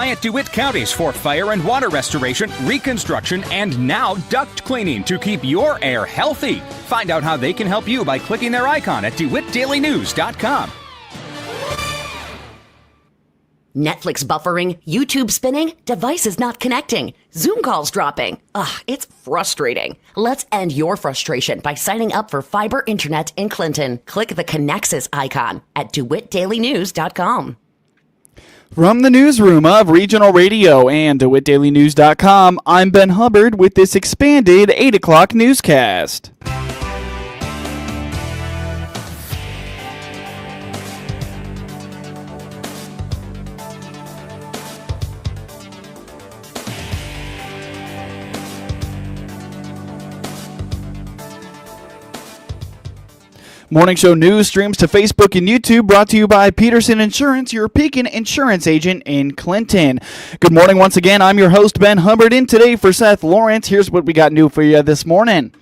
compliant DeWitt counties for fire and water restoration, reconstruction, and now duct cleaning to keep your air healthy. Find out how they can help you by clicking their icon at DeWittDailyNews.com. Netflix buffering, YouTube spinning, devices not connecting, Zoom calls dropping. Ugh, it's frustrating. Let's end your frustration by signing up for fiber internet in Clinton. Click the Connexus icon at DeWittDailyNews.com. From the newsroom of Regional Radio and DeWittDailyNews.com, I'm Ben Hubbard with this expanded 8 o'clock newscast. Morning Show news streams to Facebook and YouTube, brought to you by Peterson Insurance, your Pekin Insurance agent in Clinton. Good morning once again. I'm your host, Ben Hubbard, and today for Seth Lawrence, here's what we got new for you this morning.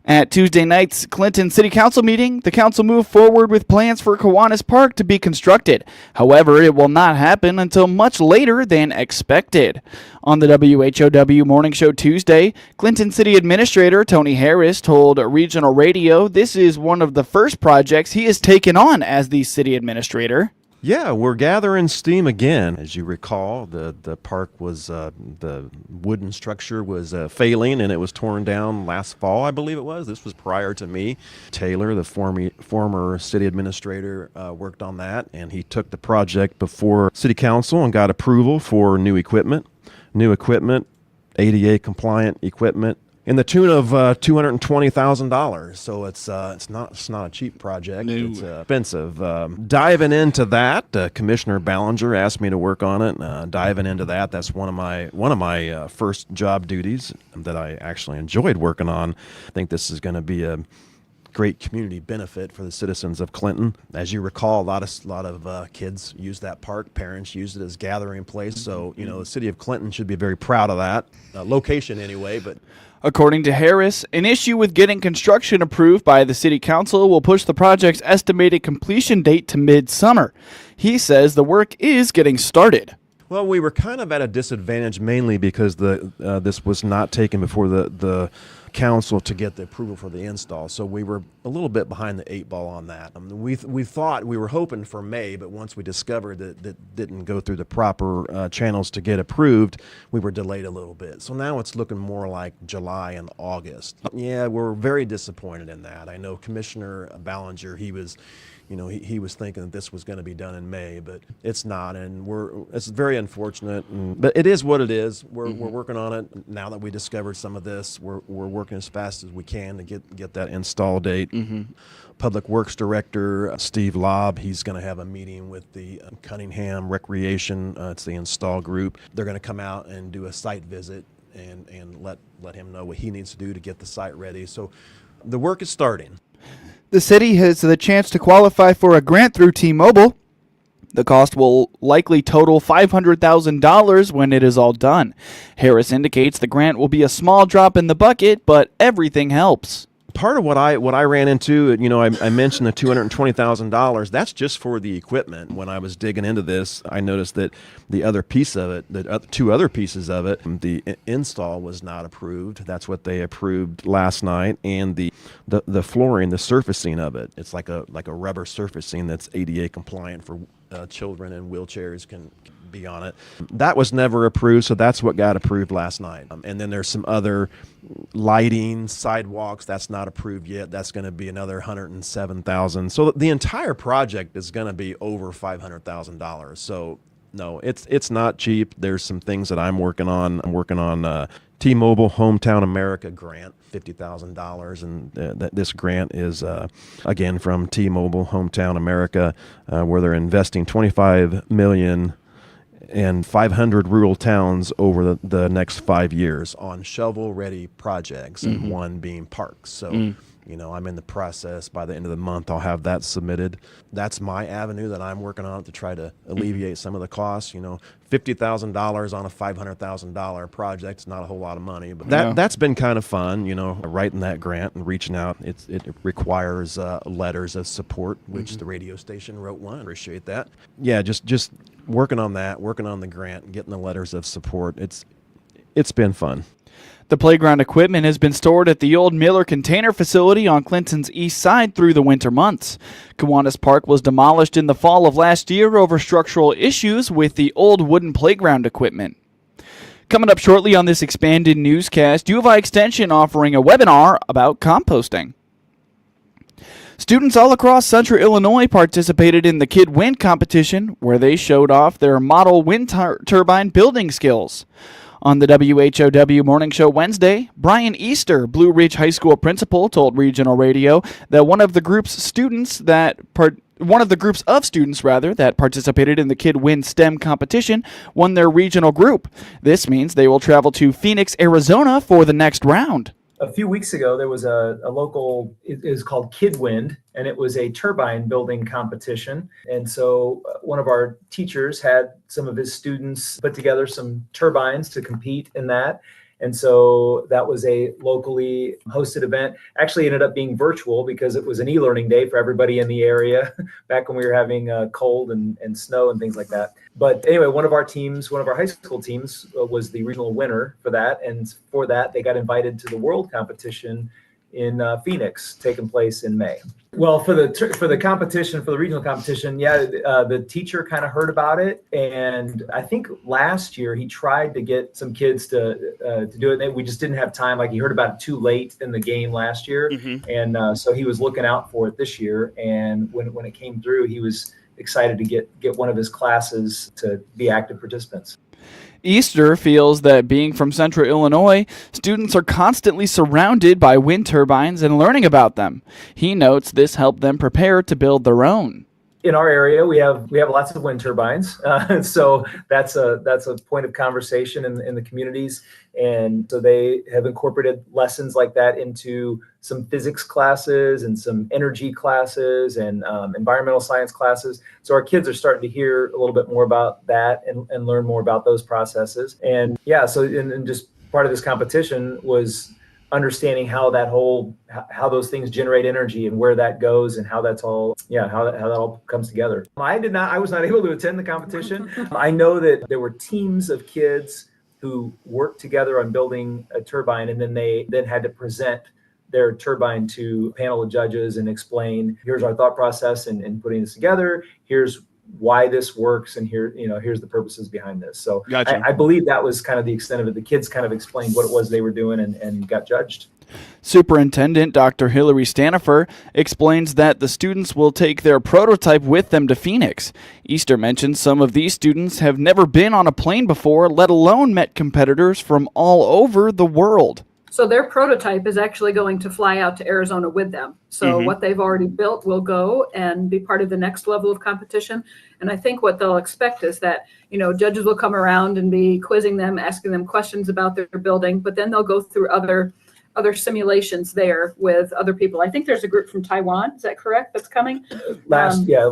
At Tuesday night's Clinton City Council meeting, the council moved forward with plans for Kiwanis Park to be constructed. However, it will not happen until much later than expected. On the WHOW Morning Show Tuesday, Clinton City Administrator Tony Harris told Regional Radio this is one of the first projects he has taken on as the city administrator. Yeah, we're gathering steam again. As you recall, the park was, the wooden structure was failing, and it was torn down last fall, I believe it was. This was prior to me. Taylor, the former city administrator, worked on that, and he took the project before city council and got approval for new equipment, ADA compliant equipment, in the tune of $220,000. So it's not a cheap project. No. It's expensive. Diving into that, Commissioner Ballinger asked me to work on it. Diving into that, that's one of my first job duties that I actually enjoyed working on. I think this is going to be a great community benefit for the citizens of Clinton. As you recall, a lot of kids use that park. Parents use it as gathering place. So the city of Clinton should be very proud of that location anyway. But according to Harris, an issue with getting construction approved by the city council will push the project's estimated completion date to midsummer. He says the work is getting started. Well, we were kind of at a disadvantage mainly because this was not taken before the council to get the approval for the install. So we were a little bit behind the 8 ball on that. We thought, we were hoping for May, but once we discovered that didn't go through the proper channels to get approved, we were delayed a little bit. So now it's looking more like July and August. Yeah, we're very disappointed in that. I know Commissioner Ballinger, he was thinking that this was going to be done in May, but it's not, and it's very unfortunate. But it is what it is. We're working on it now that we discovered some of this. We're working as fast as we can to get that install date. Public Works Director Steve Lobb, he's going to have a meeting with the Cunningham Recreation. It's the install group. They're going to come out and do a site visit and let him know what he needs to do to get the site ready. So the work is starting. The city has the chance to qualify for a grant through T-Mobile. The cost will likely total $500,000 when it is all done. Harris indicates the grant will be a small drop in the bucket, but everything helps. Part of what I ran into, I mentioned the $220,000. That's just for the equipment. When I was digging into this, I noticed that the other piece of it, the two other pieces of it, the install was not approved. That's what they approved last night, and the flooring, the surfacing of it. It's like a rubber surfacing that's ADA compliant for children and wheelchairs can be on it. That was never approved, so that's what got approved last night. And then there's some other lighting, sidewalks, that's not approved yet. That's going to be another $107,000. So the entire project is going to be over $500,000. So no, it's not cheap. There's some things that I'm working on. I'm working on T-Mobile Hometown America grant, $50,000, and this grant is again from T-Mobile Hometown America, where they're investing $25 million in 500 rural towns over the next 5 years on shovel-ready projects, and one being parks. So I'm in the process. By the end of the month, I'll have that submitted. That's my avenue that I'm working on to try to alleviate some of the costs. $50,000 on a $500,000 project is not a whole lot of money, but that's been kind of fun, writing that grant and reaching out. It requires letters of support, which the radio station wrote one. Appreciate that. Yeah, just working on that, working on the grant, and getting the letters of support. It's been fun. The playground equipment has been stored at the old Miller Container Facility on Clinton's east side through the winter months. Kiwanis Park was demolished in the fall of last year over structural issues with the old wooden playground equipment. Coming up shortly on this expanded newscast, U of I Extension offering a webinar about composting. Students all across Central Illinois participated in the Kid Wind competition, where they showed off their model wind turbine building skills. On the WHOW Morning Show Wednesday, Brian Easter, Blue Ridge High School principal, told Regional Radio that one of the groups of students that participated in the Kid Win STEM competition won their regional group. This means they will travel to Phoenix, Arizona for the next round. A few weeks ago, there was a local, it is called Kid Wind, and it was a turbine building competition. And so one of our teachers had some of his students put together some turbines to compete in that. And so that was a locally hosted event. Actually ended up being virtual because it was an e-learning day for everybody in the area back when we were having cold and snow and things like that. But anyway, one of our high school teams was the regional winner for that. And for that, they got invited to the world competition in Phoenix, taking place in May. Well, for the regional competition, the teacher kind of heard about it, and I think last year he tried to get some kids to do it. We just didn't have time. Like, he heard about it too late in the game last year, and so he was looking out for it this year. And when it came through, he was excited to get one of his classes to be active participants. Easter feels that being from Central Illinois, students are constantly surrounded by wind turbines and learning about them. He notes this helped them prepare to build their own. In our area, we have lots of wind turbines, so that's a point of conversation in the communities, and so they have incorporated lessons like that into some physics classes and some energy classes and environmental science classes. So our kids are starting to hear a little bit more about that and learn more about those processes. And and just part of this competition was understanding how those things generate energy and where that goes and how that all comes together. I was not able to attend the competition. I know that there were teams of kids who worked together on building a turbine, and then they had to present their turbine to a panel of judges and explain, here's our thought process in putting this together, here's why this works, and here's the purposes behind this. So gotcha. I believe that was kind of the extent of it. The kids kind of explained what it was they were doing and got judged. Superintendent Dr. Hillary Stanifer explains that the students will take their prototype with them to Phoenix. Easter mentions some of these students have never been on a plane before, let alone met competitors from all over the world. So their prototype is actually going to fly out to Arizona with them. So what they've already built will go and be part of the next level of competition. And I think what they'll expect is that, judges will come around and be quizzing them, asking them questions about their building, but then they'll go through other simulations there with other people. I think there's a group from Taiwan. Is that correct? That's coming? Last year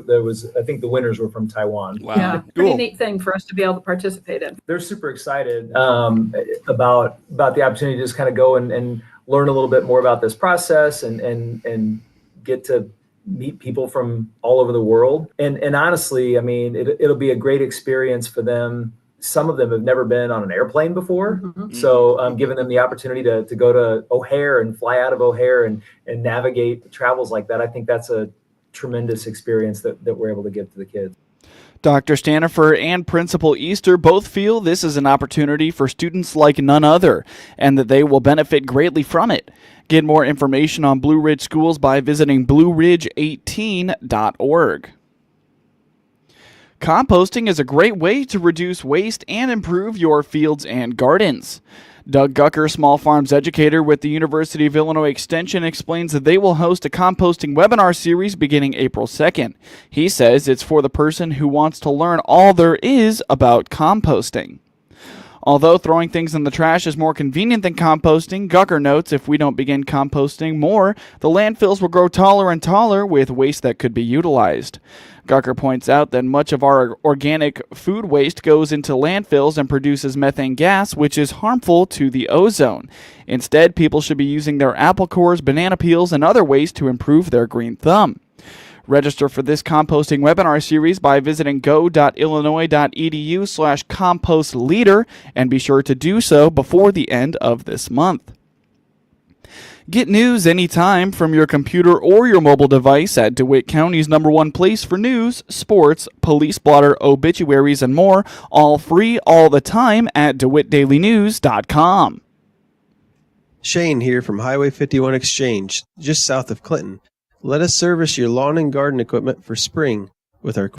there was, I think the winners were from Taiwan. Wow. Yeah, pretty neat thing for us to be able to participate in. They're super excited about the opportunity to just kind of go and learn a little bit more about this process and get to meet people from all over the world. And honestly, I mean, it'll be a great experience for them. Some of them have never been on an airplane before. So giving them the opportunity to go to O'Hare and fly out of O'Hare and navigate travels like that, I think that's a tremendous experience that we're able to give to the kids. Dr. Stanifer and Principal Easter both feel this is an opportunity for students like none other, and that they will benefit greatly from it. Get more information on Blue Ridge Schools by visiting blueridge18.org. Composting is a great way to reduce waste and improve your fields and gardens. Doug Gucker, small farms educator with the University of Illinois Extension, explains that they will host a composting webinar series beginning April 2nd. He says it's for the person who wants to learn all there is about composting. Although throwing things in the trash is more convenient than composting, Gucker notes if we don't begin composting more, the landfills will grow taller and taller with waste that could be utilized. Gucker points out that much of our organic food waste goes into landfills and produces methane gas, which is harmful to the ozone. Instead, people should be using their apple cores, banana peels, and other waste to improve their green thumb. Register for this composting webinar series by visiting go.illinois.edu/compostleader and be sure to do so before the end of this month. Get news anytime from your computer or your mobile device at DeWitt County's #1 place for news, sports, police blotter, obituaries, and more, all free all the time at DeWittDailyNews.com. Shane here from Highway 51 Exchange, just south of Clinton. Let us service your lawn and garden equipment for spring with our